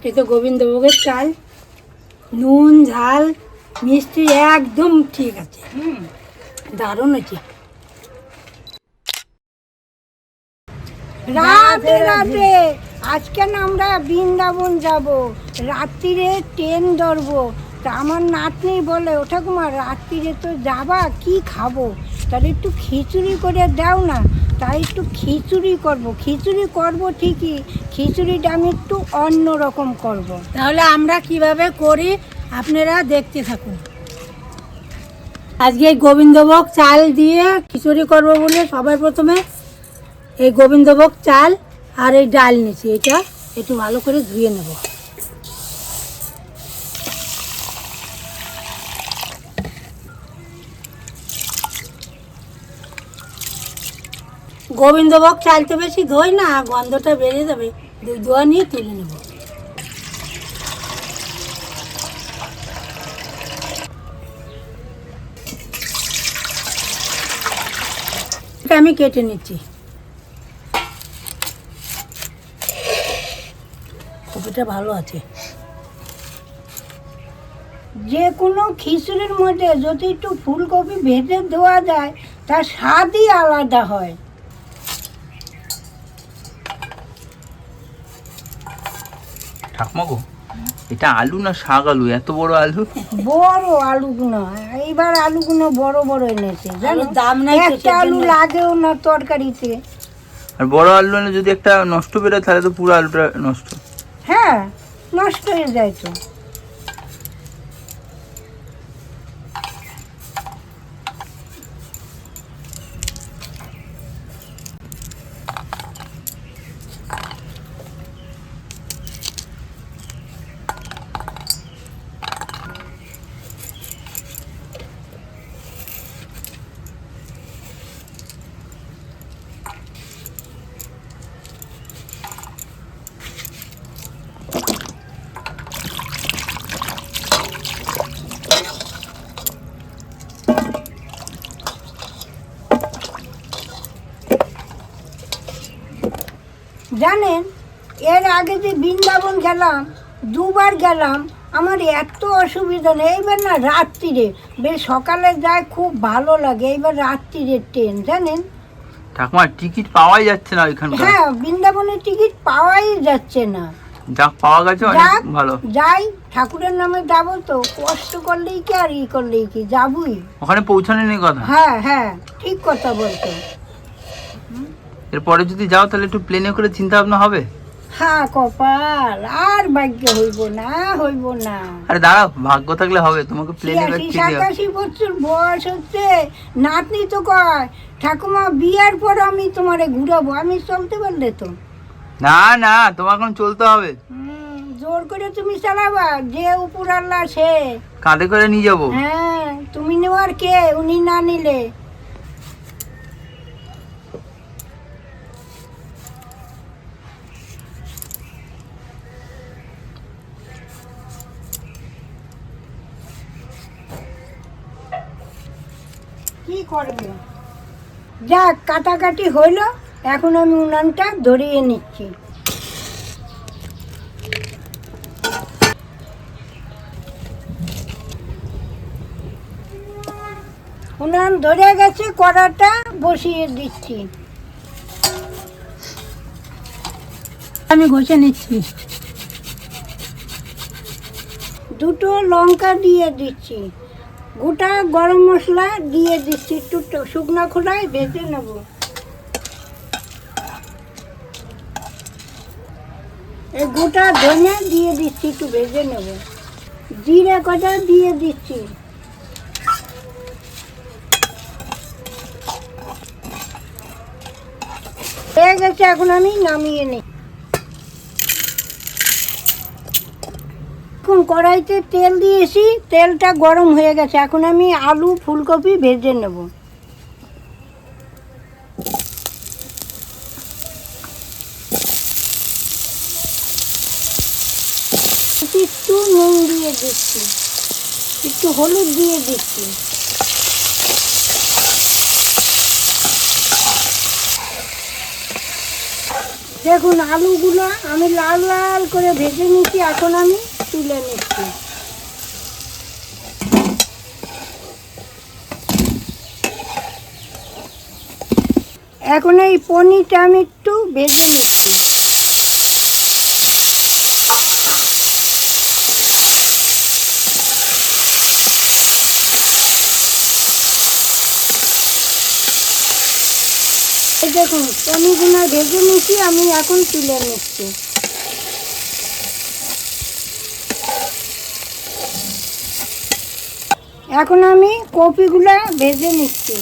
এটা তো গোবিন্দভোগের চাল, নুন ঝাল মিষ্টি একদম ঠিক আছে। দারুণ হয়েছে। রাতে রাতে আজকে না আমরা বৃন্দাবন যাব, রাত্রিরে ট্রেন ধরবো। তা আমার নাতনি বলে, ও ঠাকুমা রাত্রিরে তো যাবা, কি খাবো, তাহলে একটু খিচুড়ি করে দাও না। তাই একটু খিচুড়ি করব ঠিকই, খিচুড়িটা আমি একটু অন্য রকম করব। তাহলে আমরা কিভাবে করি আপনারা দেখতে থাকুন। আজকে এই গোবিন্দভোগ চাল দিয়ে খিচুড়ি করব বলে সবার প্রথমে এই গোবিন্দভোগ চাল আর এই ডাল নিয়েছি, এটা একটু ভালো করে ধুয়ে নেব। গোবিন্দভোগ চাল তো বেশি ধোই না, গন্ধটা বেরিয়ে যাবে, ধোয়া নিয়ে তুলে নেব। এটা আমি কেটে নিচ্ছি। কপিটা ভালো আছে। যে কোনো খিচুড়ির মধ্যে যদি একটু ফুলকপি ভেজে দেওয়া যায় তার স্বাদই আলাদা হয়। ঠাকুমা গো, এটা আলু না শাক আলু? এত বড় আলু? বড় আলুগুলো, এইবার আলুগুলো বড় বড় এনেছে, জানো দাম নাই, একটা আলু লাগেও না তরকারিতে। আর বড় আলু হলে যদি একটা নষ্ট বেরোয় তাহলে তো পুরো আলুটা নষ্ট। হ্যাঁ, নষ্ট হয়ে যায় তো। জানেন, এর আগে যে বৃন্দাবন গেলাম, দুবার গেলাম, আমার এত অসুবিধা নেই। এইবার না রাত্রিরে, বেশ সকালে যায় খুব ভালো লাগে, এইবার রাত্রিরে ট্রেন, জানেন। ঠাকুমা টিকিট পাওয়াই যাচ্ছে না ওইখানকার। হ্যাঁ, বৃন্দাবনের টিকিট পাওয়াই যাচ্ছে না। যাক, পাওয়া গেছে অনেক ভালো। যাই, ঠাকুরের নামে যাবো তো, কষ্ট করলেই কি আর ই করলেই কি, যাবই। ওখানে পৌঁছানো নেই কথা। হ্যাঁ হ্যাঁ, ঠিক কথা বলতো। এরপরে যদি যাও তাহলে একটু প্লেনে করে চিন্তা ভাবনা হবে। হ্যাঁ কপাল, আর ভাগ্য হইব না। আরে দাঁড়াও, ভাগ্য থাকলে হবে, তোমাকে প্লেনে করে চিন্তা। 87 বছর বয়স হচ্ছে, নাতনি তো কয় ঠাকুমা বিয়ার পর আমি তোমারে ঘুরাবো, আমি চলতে পারলে তো। না না, তোমার এখন চলতে হবে। জোর করে তুমি চালাবা, যে উপর আল্লাহ সে। কাঁধে করে নিয়ে যাবো। হ্যাঁ, তুমি নেওয়ার কে, উনি না নিলে। কি করবে, যাক কাটাকাটি হইলো, এখন আমি উনানটা ধরিয়ে নিচ্ছি। উনান ধরে গেছে, কড়াটা বসিয়ে দিচ্ছি। আমি ঘষে নিচ্ছি। দুটো লঙ্কা দিয়ে দিচ্ছি, গোটা গরম মশলা দিয়ে দিচ্ছি, একটু শুকনো খোলায় ভেজে নেব। এই গোটা ধনে দিয়ে দিচ্ছি, একটু ভেজে নেব। জিরে কটা দিয়ে দিচ্ছি। হয়ে গেছে, এখন আমি নামিয়ে নিই। এখন কড়াইতে তেল দিয়েছি, তেলটা গরম হয়ে গেছে, এখন আমি আলু ফুলকপি ভেজে নেব। একটু নুন দিয়ে দিচ্ছি, একটু হলুদ দিয়ে দিচ্ছি। দেখুন আলুগুলো আমি লাল লাল করে ভেজে নিচ্ছি, এখন আমি তুলে নিচ্ছি। এখন এই পনিরটা আমি একটু ভেজে নিচ্ছি। এই দেখুন পনিরগুলো ভেজে নিচ্ছি, আমি এখন তুলে নিচ্ছি। এখন আমি কপিগুলো ভেজে নিচ্ছি।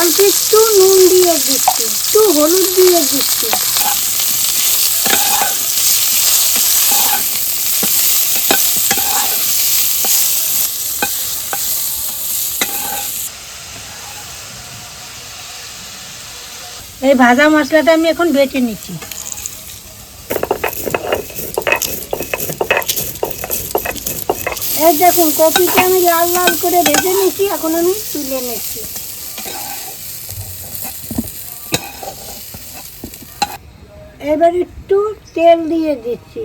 অল্প একটু নুন দিয়ে দিচ্ছি, একটু হলুদ দিয়ে দিচ্ছি। এই ভাজা মশলাটা আমি এখন বেটে নিচ্ছি। এই দেখুন কপিটা আমি লাল লাল করে ভেজে নিচ্ছি, এখন আমি তুলে নিচ্ছি। এবার একটু তেল দিয়ে দিচ্ছি,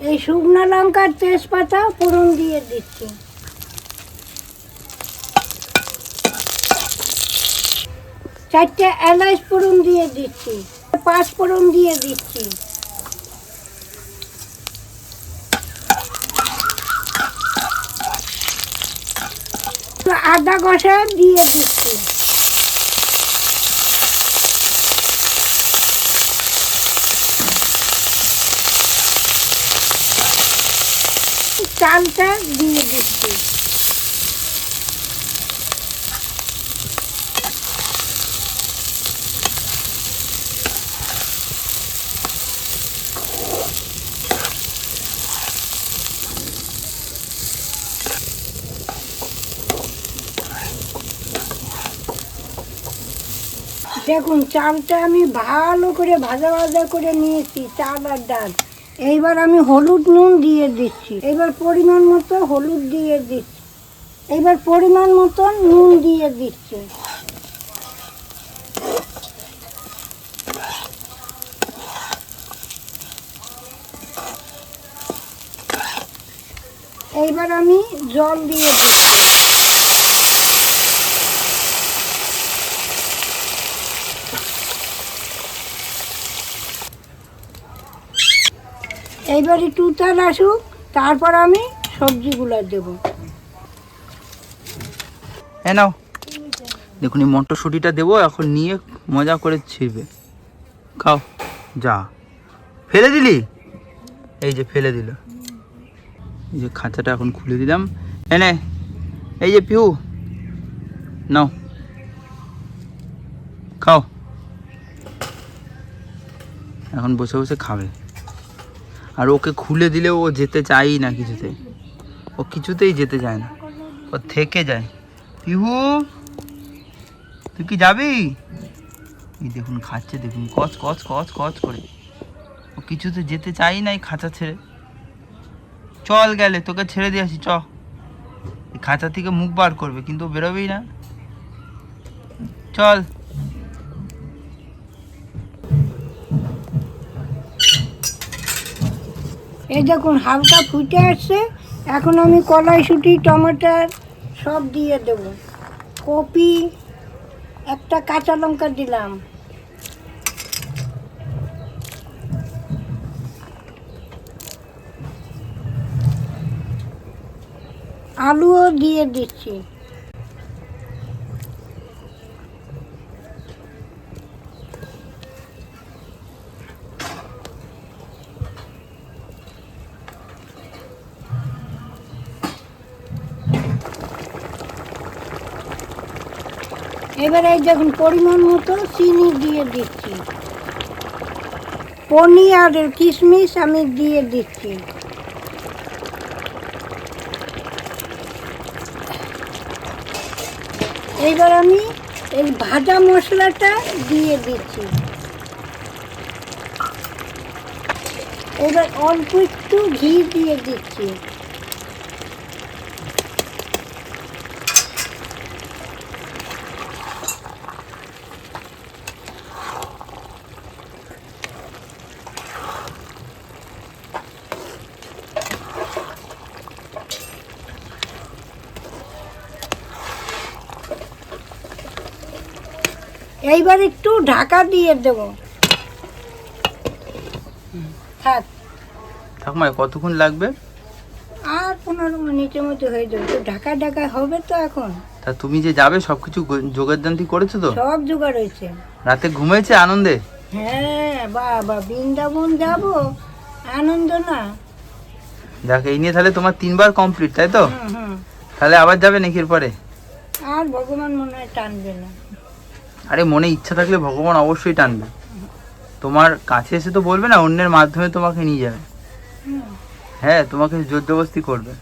এই শুকনো লঙ্কার তেজপাতা ফোড়ন দিয়ে দিচ্ছি। চারটে এলাচ ফোড়ন দিয়ে দিচ্ছি, 5 ফোড়ন দিয়ে দিচ্ছি। আদা কষা দিয়ে দিচ্ছি। চালটা দিয়ে দিচ্ছি। দেখুন চালটা আমি ভালো করে ভাজা ভাজা করে নিয়েছি, চাল আর ডাল। এইবার আমি হলুদ নুন দিয়ে দিচ্ছি, এবার পরিমাণ মতো হলুদ দিয়ে দিচ্ছি, এবার পরিমাণ মতো নুন দিয়ে দিচ্ছি। এইবার আমি জল দিয়ে দিচ্ছি। এইবার একটু উতাল আসুক, তারপর আমি সবজিগুলো দেব। হ্যাঁ নাও, দেখুন এই মটরশুঁটিটা দেবো, এখন নিয়ে মজা করে ছিঁড়বে। খাও, যা ফেলে দিলি, এই যে ফেলে দিল। এই যে খাঁচাটা এখন খুলে দিলাম, এনে এই যে পিউ নাও খাও। এখন বসে বসে খাবে, আর ওকে খুলে দিলে ও যেতে চায়ই না কিছুতে, ও কিছুতেই যেতে চায় না, ও থেকে যায়। পিহু তুই কি যাবি? এই দেখুন খাচ্ছে, দেখুন কচ কচ কচ কচ করে, ও কিছুতে যেতে চাই না এই খাঁচা ছেড়ে। চল গেলে তোকে ছেড়ে দিয়ে আসি, চ। এই খাঁচা থেকে মুখ বার করবে কিন্তু ও বেরোবেই না, চল। এই দেখুন হালকা ফুটে আসছে, এখন আমি কড়াইশুঁটি টমেটোর সব দিয়ে দেব। কপি, একটা কাঁচা লঙ্কা দিলাম, আলুও দিয়ে দিচ্ছি। এবারে এই দেখুন পরিমাণ মতো চিনি দিয়ে দিচ্ছি, পনির আর কিশমিশ আমি দিয়ে দিচ্ছি। এইবার আমি এই ভাজা মশলাটা দিয়ে দিচ্ছি। এবার অল্প একটু ঘি দিয়ে দিচ্ছি। এইবার একটু ঢাকা দিয়ে দেবো। থাক, ঠাকুমা কতক্ষণ লাগবে? আর 15 মিনিটের মধ্যে হয়ে যাবে। তো ঢাকা ঢাকা হবে তো এখন। তা তুমি যে যাবে সবকিছু জোগাড়যন্ত্র করেছো তো? সব জোগাড় হয়েছে। রাতে ঘুমিয়েছে আনন্দে? হ্যাঁ বাবা, বৃন্দাবন যাব, আনন্দ না? দেখ এই নিয়ে তাহলে তোমার 3বার কমপ্লিট, তাই তো? হুম হুম। তাহলে আবার যাবে নাকি এরপরে? আর ভগবান মনে হয় টানবে না। আরে মনে ইচ্ছা থাকলে ভগবান অবশ্যই টানবে। তোমার কাছে এসে তো বলবে না, অন্যের মাধ্যমে তোমাকে নিয়ে যাবে। হুম। হ্যাঁ, তোমাকে জোর জবরদস্তি করবে।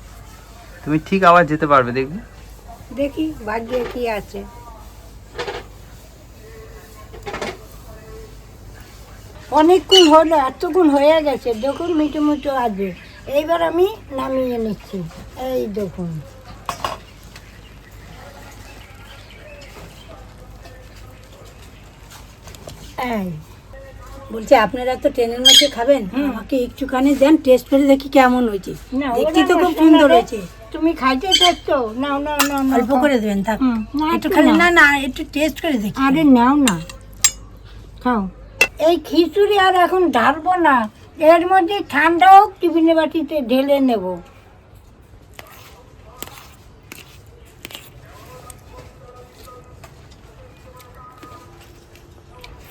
তুমি ঠিক আবার যেতে পারবে, দেখবে। দেখি ভাগ্যে কি আছে। অনেকক্ষণ হলো, এতক্ষণ হয়ে গেছে, দেখুন মিটু মিটু আছে। এইবার আমি নামিয়ে নিচ্ছি। এই দেখুন, এই বলছি আপনারা তো ট্রেনের মধ্যে খাবেন, হুম। আমাকে একটুখানি দেন, টেস্ট করে দেখি কেমন হয়েছে। না, দেখতে ওরা তো খুব মশলা সুন্দর দেয়। হয়েছে। তুমি খাইতে চাচ্ছ? নাও নাও নাও নাও, অল্প খাও। করে দেবেন, থাক। হুম, না, একটু একটু খালি নাও। না না একটু টেস্ট করে দেখি। আরে নাও না, খাও। এই খিচুড়ি আর এখন ঢালবো না, এর মধ্যে ঠান্ডা হোক, টিফিনের বাটিতে ঢেলে নেব।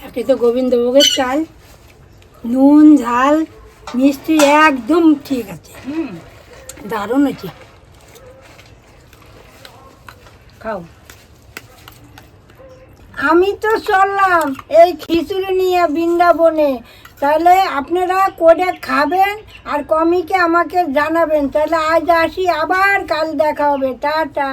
একে তো গোবিন্দভোগের চাল, নুন ঝাল মিষ্টি একদম ঠিক আছে, হুম, দারুণ হয়েছে। খাও। আমি তো চললাম এই খিচুড়ি নিয়ে বৃন্দাবনে। তাহলে আপনারা করে খাবেন আর কমিকে আমাকে জানাবেন। তাহলে আজ আসি, আবার কাল দেখা হবে। টাটা।